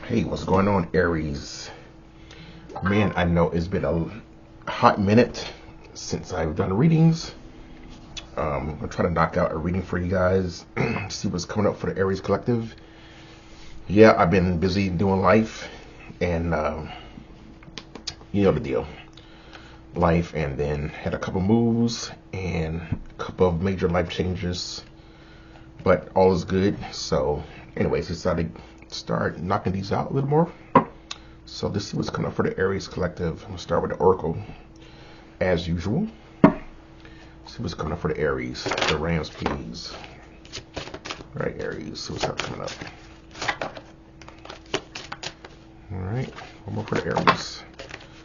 Hey, what's going on, Aries? Man, I know it's been a hot minute since I've done readings. I'm gonna try to knock out a reading for you guys, see what's coming up for the Aries Collective. Yeah, I've been busy doing life, and you know the deal. Life, and then had a couple moves and a couple of major life changes, but all is good. So, anyways, decided to start knocking these out a little more. So let's see what's coming up for the Aries Collective. I'm gonna start with the Oracle, as usual. See what's coming up for the Aries. The Rams, please. All right, Aries. See what's coming up. All right, one more for the Aries.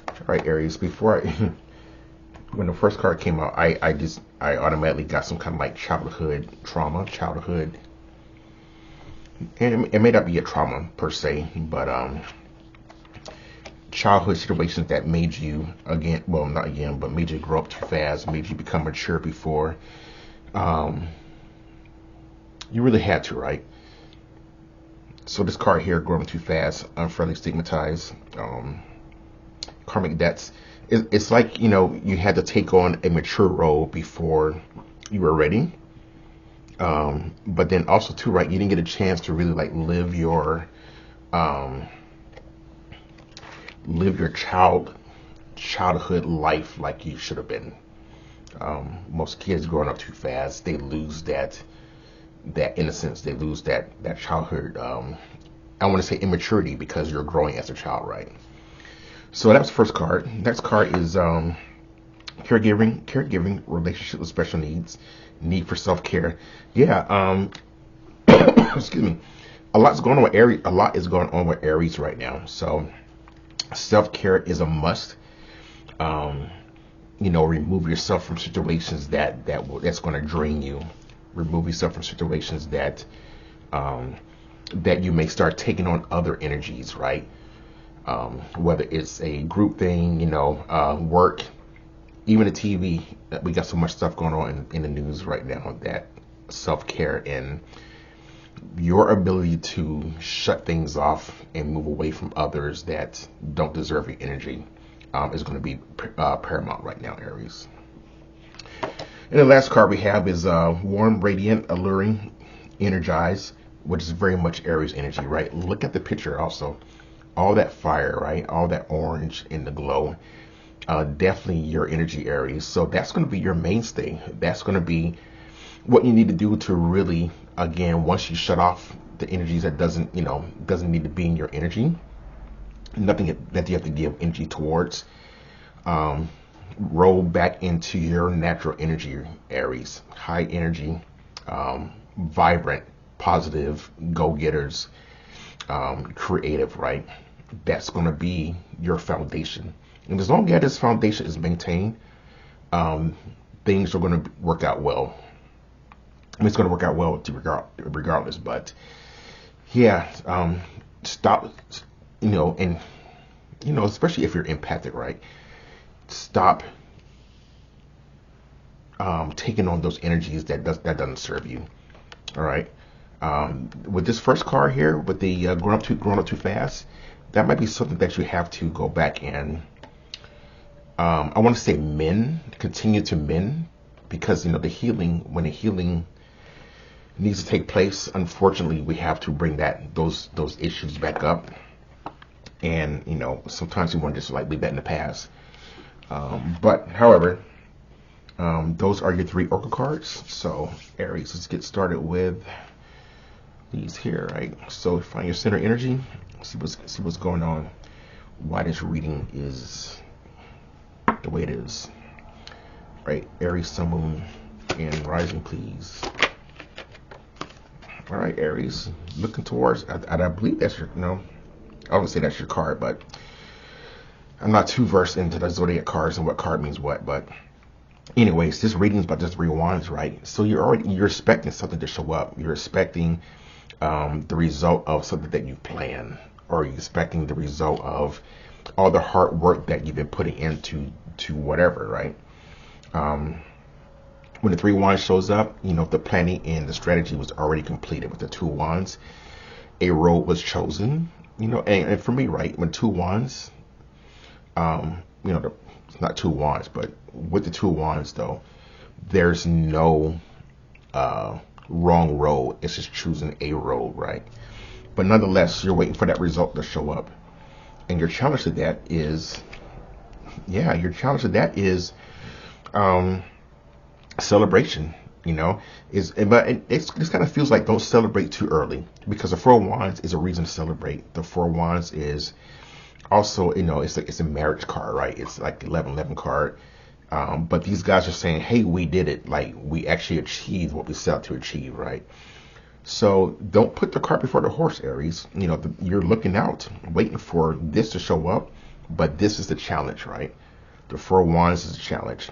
All right, Aries. Before I, when the first card came out, I automatically got some kind of like childhood trauma, and it may not be a trauma per se, but childhood situations that made you but made you grow up too fast, made you become mature before you really had to, right? So this card here, growing too fast, unfairly stigmatized, karmic debts. It's like, you had to take on a mature role before you were ready. But then also too, right, you didn't get a chance to really like live your childhood life like you should have been. Most kids growing up too fast, they lose that innocence, they lose that childhood. I want to say immaturity because you're growing as a child, right? So that's the first card. Next card is caregiving, relationship with special needs, need for self care. Yeah. Excuse me. A lot is going on with Aries right now. So self-care is a must. Remove yourself from situations that's going to drain you. Remove yourself from situations that you may start taking on other energies, right? Whether it's a group thing, work, even the TV. We got so much stuff going on in the news right now that self-care and your ability to shut things off and move away from others that don't deserve your energy is going to be paramount right now, Aries. And the last card we have is warm, radiant, alluring, energized, which is very much Aries energy, right? Look at the picture also. All that fire, right? All that orange in the glow. Definitely your energy, Aries. So that's going to be your mainstay. That's going to be what you need to do to really, again, once you shut off the energies that doesn't need to be in your energy, nothing that you have to give energy towards, roll back into your natural energy, Aries. High energy, vibrant, positive, go-getters, creative, right? That's going to be your foundation. And as long as this foundation is maintained, things are going to work out well. I mean, it's going to work out well regardless, but yeah, stop, and especially if you're empathic, right? Stop taking on those energies that doesn't serve you. All right. With this first card here, with the grown up too fast, that might be something that you have to go back and I want to say continue to mend, because when the healing needs to take place, unfortunately we have to bring those issues back up, and sometimes we want to just like leave that in the past, but however, those are your 3 oracle cards. So Aries, let's get started with these here, right? So find your center energy, see what's going on, why this reading is the way it is, right? Aries, Sun, Moon, and Rising, please. All right, Aries, looking towards, I believe that's your, no, I wouldn't say that's your card, but I'm not too versed into the zodiac cards and what card means what, but anyways, this reading is about just 3 wands, right? So you're expecting something to show up. You're expecting the result of something that you plan, or you're expecting the result of all the hard work that you've been putting into whatever, right? When the 3 wands shows up, the planning and the strategy was already completed. With the 2 wands, a road was chosen, And for me, right, when two wands, it's not two wands, but with the two wands though, there's no uh, wrong road. It's just choosing a road, right? But nonetheless, you're waiting for that result to show up. And your challenge to that is, yeah, your challenge to that is um, celebration. This kind of feels like don't celebrate too early because the Four of Wands is a reason to celebrate. The Four of Wands is also, it's a marriage card, right? It's like the 1111 card. But these guys are saying, hey, we did it. Like, we actually achieved what we set out to achieve, right? So don't put the cart before the horse, Aries. You're looking out, waiting for this to show up, but this is the challenge, right? The Four of Wands is a challenge.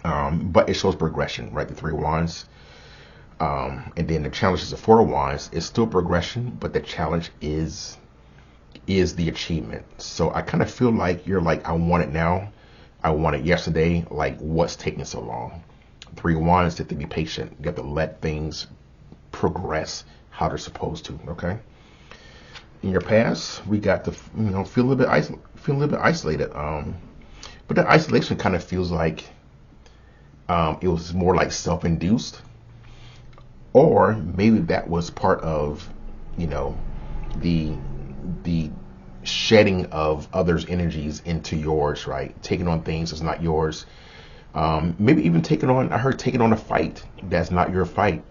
But it shows progression, right? The Three of Wands. And then the challenge is the Four of Wands. It's still progression, but the challenge is the achievement. So I kind of feel like you're like, I want it now. I want it yesterday. Like, what's taking so long? Three of Wands, you have to be patient. You have to let things progress how they're supposed to. Okay. In your past, we got to feel a little bit isolated. But the isolation kind of feels like it was more like self-induced, or maybe that was part of the the shedding of others' energies into yours, right? Taking on things that's not yours. Maybe even taking on a fight that's not your fight.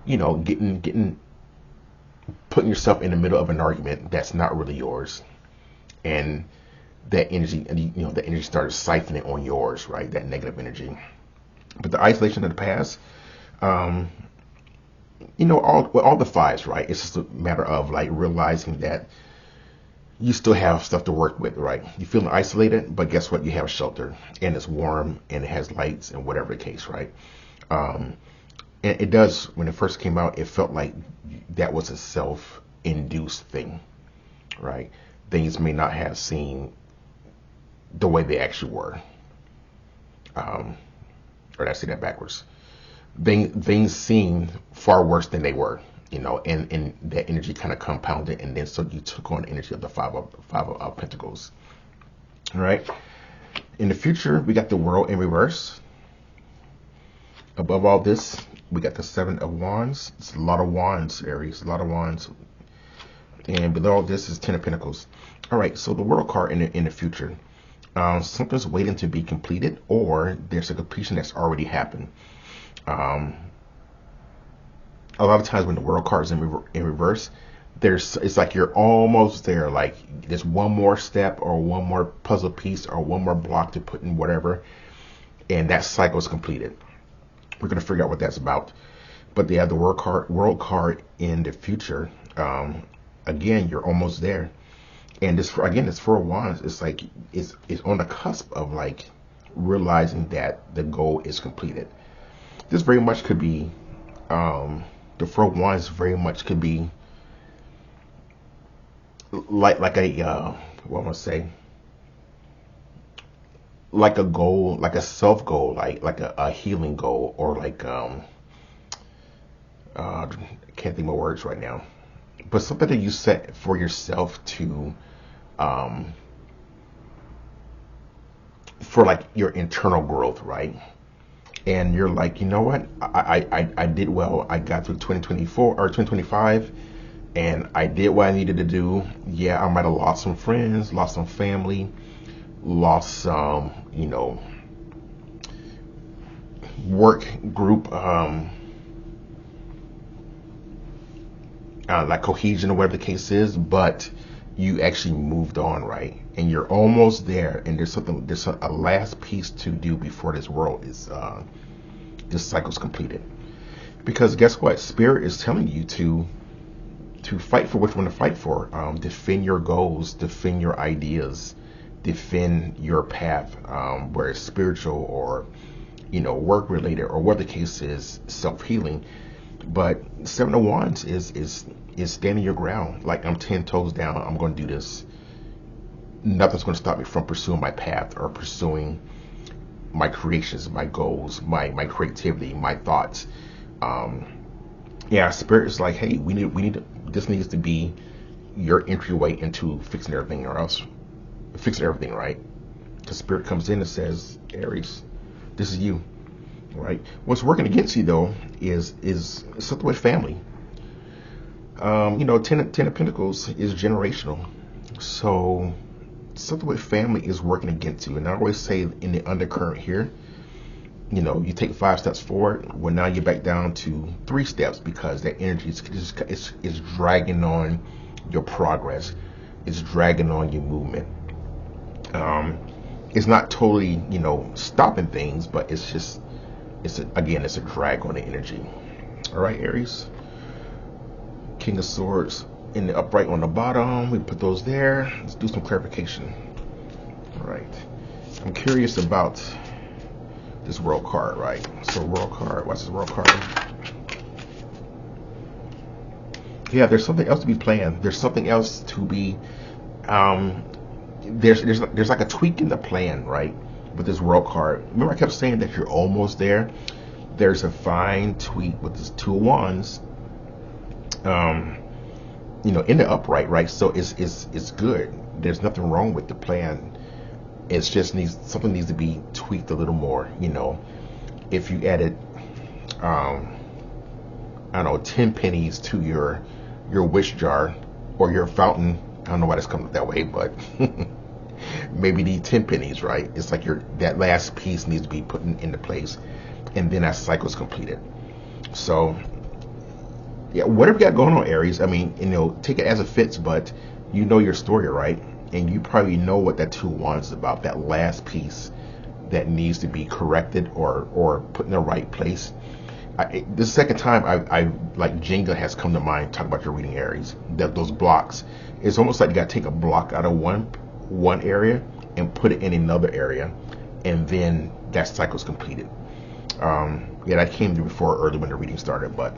Getting putting yourself in the middle of an argument that's not really yours, and that energy, the energy started siphoning on yours, right? That negative energy. But the isolation of the past, all the fives, right? It's just a matter of like realizing that you still have stuff to work with, right? You feel isolated, but guess what? You have shelter, and it's warm, and it has lights, and whatever the case, right? And it does. When it first came out, it felt like that was a self-induced thing, right? Things may not have seemed the way they actually were. Or did I say that backwards? Things seemed far worse than they were, and that energy kind of compounded, and then so you took on the energy of the five of Pentacles. All right. In the future, we got the World in reverse. Above all this, we got the Seven of Wands. It's a lot of wands, Aries. A lot of wands. And below all this is Ten of Pentacles. All right. So the World card in the future. Something's waiting to be completed, or there's a completion that's already happened. A lot of times when the World card is in reverse, it's like you're almost there. Like there's one more step or one more puzzle piece or one more block to put in whatever, and that cycle is completed. We're gonna figure out what that's about. But they have the World card in the future. Again, you're almost there. And this Four of Wands, it's like it's on the cusp of like realizing that the goal is completed. This very much could be the Four of Wands very much could be like a what am I say? Like a goal, like a self goal, like a healing goal, or like I can't think of my words right now, but something that you set for yourself to for like your internal growth, right? And you're like, you know what? I did well. I got through 2024 or 2025, and I did what I needed to do. Yeah, I might have lost some friends, lost some family, lost some, work group, like cohesion or whatever the case is, but you actually moved on, right? And you're almost there, and there's a last piece to do before this world is this cycle's completed. Because guess what? Spirit is telling you to fight for what you want to fight for. Defend your goals, defend your ideas, defend your path, where it's spiritual or work related or whatever the case is, self-healing. But Seven of Wands is standing your ground. Like, I'm 10 toes down. I'm going to do this. Nothing's going to stop me from pursuing my path or pursuing my creations, my goals, my creativity, my thoughts. Spirit is like, hey, we need to This needs to be your entryway into fixing everything, or else fixing everything, right? Because spirit comes in and says, Aries, this is you, right? What's working against you though is something with family. Ten of Pentacles is generational, so something with family is working against you. And I always say in the undercurrent here, you take 5 steps forward, well, now you're back down to 3 steps because that energy is dragging on your progress. It's dragging on your movement. It's not totally, stopping things, but it's a drag on the energy. All right, Aries. King of Swords in the upright on the bottom. We put those there. Let's do some clarification. All right. I'm curious about this world card, right? So world card, what's this world card? Yeah, there's something else to be planned. There's something else to be there's like a tweak in the plan, right? With this world card. Remember I kept saying that you're almost there. There's a fine tweak with this 2 of Wands. In the upright, right? So it's good. There's nothing wrong with the plan. It's just something needs to be tweaked a little more. If you added, I don't know, 10 pennies to your wish jar or your fountain. I don't know why this comes that way, but maybe the 10 pennies, right? It's like that last piece needs to be put into place, and then that cycle is completed. So, yeah, whatever you got going on, Aries, I mean, take it as it fits, but you know your story, right? And you probably know what that 2 Wands is about, that last piece that needs to be corrected or put in the right place. This second time I like Jenga has come to mind talking about your reading, Aries. Those blocks. It's almost like you got to take a block out of one area and put it in another area, and then that cycle is completed. That came through before early when the reading started, but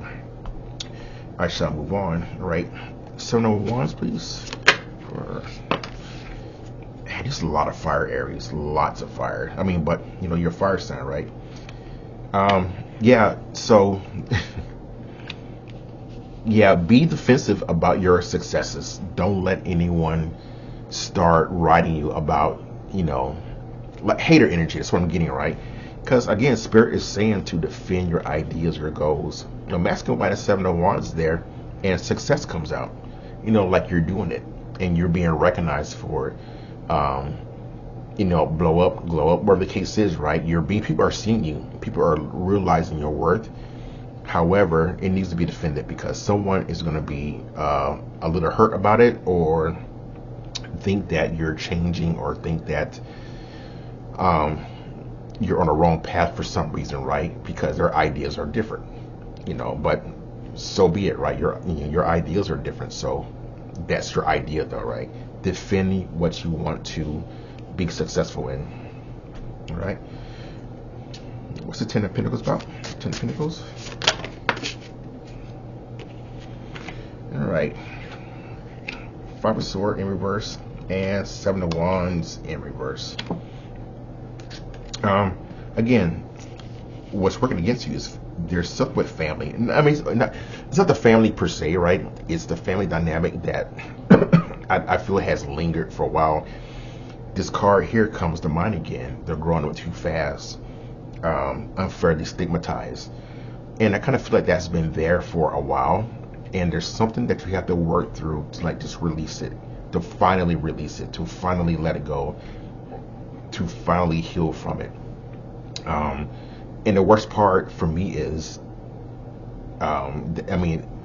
I shall move on. Right, 7 of Wands, please. There's a lot of fire, Aries. Lots of fire. I mean, but you're a fire sign, right? So be defensive about your successes. Don't let anyone start writing you about, like hater energy. That's what I'm getting, right? Because again, Spirit is saying to defend your ideas, your goals. Masculine by the 7 of Wands there, and success comes out. Like you're doing it and you're being recognized for it. Blow up, glow up, whatever the case is, right? People are seeing you. People are realizing your worth. However, it needs to be defended because someone is going to be a little hurt about it, or think that you're changing, or think that you're on a wrong path for some reason, right? Because their ideas are different, but so be it, right? Your ideas are different, so that's your idea though, right? Defending what you want to be successful in. All right. What's the 10 of Pentacles about? 10 of Pentacles. All right. 5 of Swords in reverse and 7 of Wands in reverse. Again, what's working against you is there's stuff with family. I mean, it's not the family per se, right? It's the family dynamic that I feel has lingered for a while. This card here comes to mind again. They're growing up too fast, unfairly stigmatized, and I kind of feel like that's been there for a while. And there's something that you have to work through to just release it, to finally release it, to finally let it go, to finally heal from it. And the worst part for me is,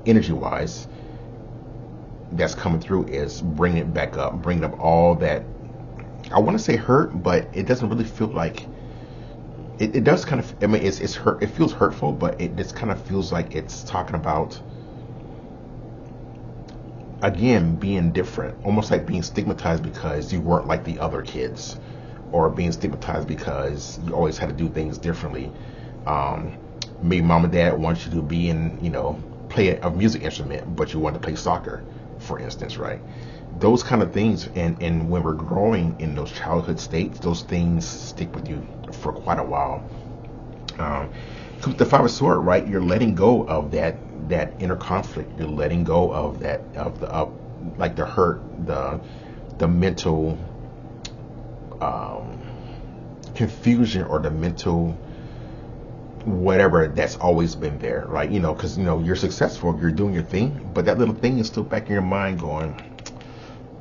energy-wise, that's coming through is bringing it back up, bringing up all that. I want to say hurt, but it doesn't really feel like it does kind of. It's hurt. It feels hurtful, but it just kind of feels like it's talking about, again, being different, almost like being stigmatized because you weren't like the other kids, or being stigmatized because you always had to do things differently. Maybe mom and dad want you to be play a music instrument, but you want to play soccer, for instance, right? Those kind of things, and when we're growing in those childhood states, those things stick with you for quite a while. Comes the 5 of Swords, right? You're letting go of that inner conflict. You're letting go of that, like the hurt, the mental confusion, or the mental whatever that's always been there, right? Because you're successful, you're doing your thing, but that little thing is still back in your mind going,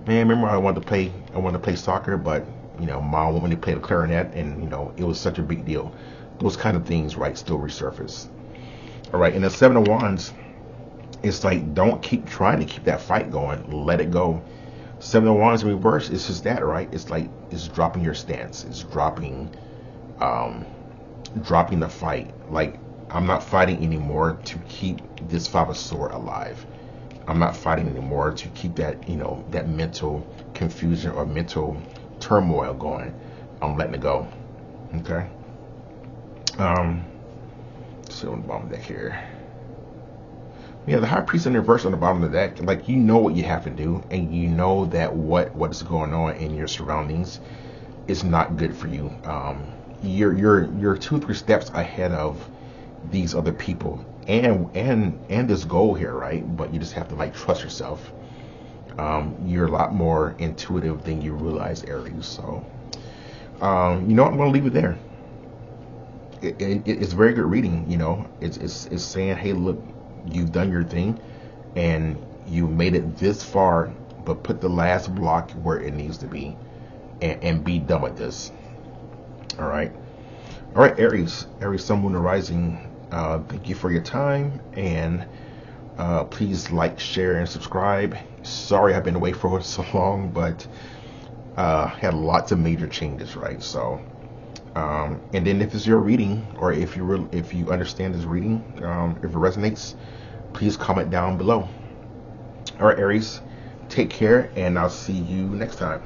man, remember I wanted to play soccer, but mom wanted me to play the clarinet, and it was such a big deal. Those kind of things, right, still resurface. All right, and the Seven of Wands, it's like, don't keep trying to keep that fight going. Let it go. Seven of Wands in reverse, it's just that, right? It's like, it's dropping your stance. It's dropping the fight. Like, I'm not fighting anymore to keep this Five of Swords alive. I'm not fighting anymore to keep that, that mental confusion or mental turmoil going. I'm letting it go. Okay. So on the bottom of the deck here. Yeah, the High Priest in reverse on the bottom of the deck. Like, you know what you have to do, and you know that what's going on in your surroundings is not good for you. You're 2-3 steps ahead of these other people and this goal here, right? But you just have to, like, trust yourself. You're a lot more intuitive than you realize, Aries. So I'm gonna leave it there. It's very good reading. It's saying, hey, look, you've done your thing and you made it this far, but put the last block where it needs to be, and be done with this. All right, Aries, Sun, Moon, and Rising. Thank you for your time, and please like, share, and subscribe. Sorry I've been away for so long, but had lots of major changes, right? So and then if it's your reading, or if you understand this reading, if it resonates, please comment down below. All right, Aries, take care, and I'll see you next time.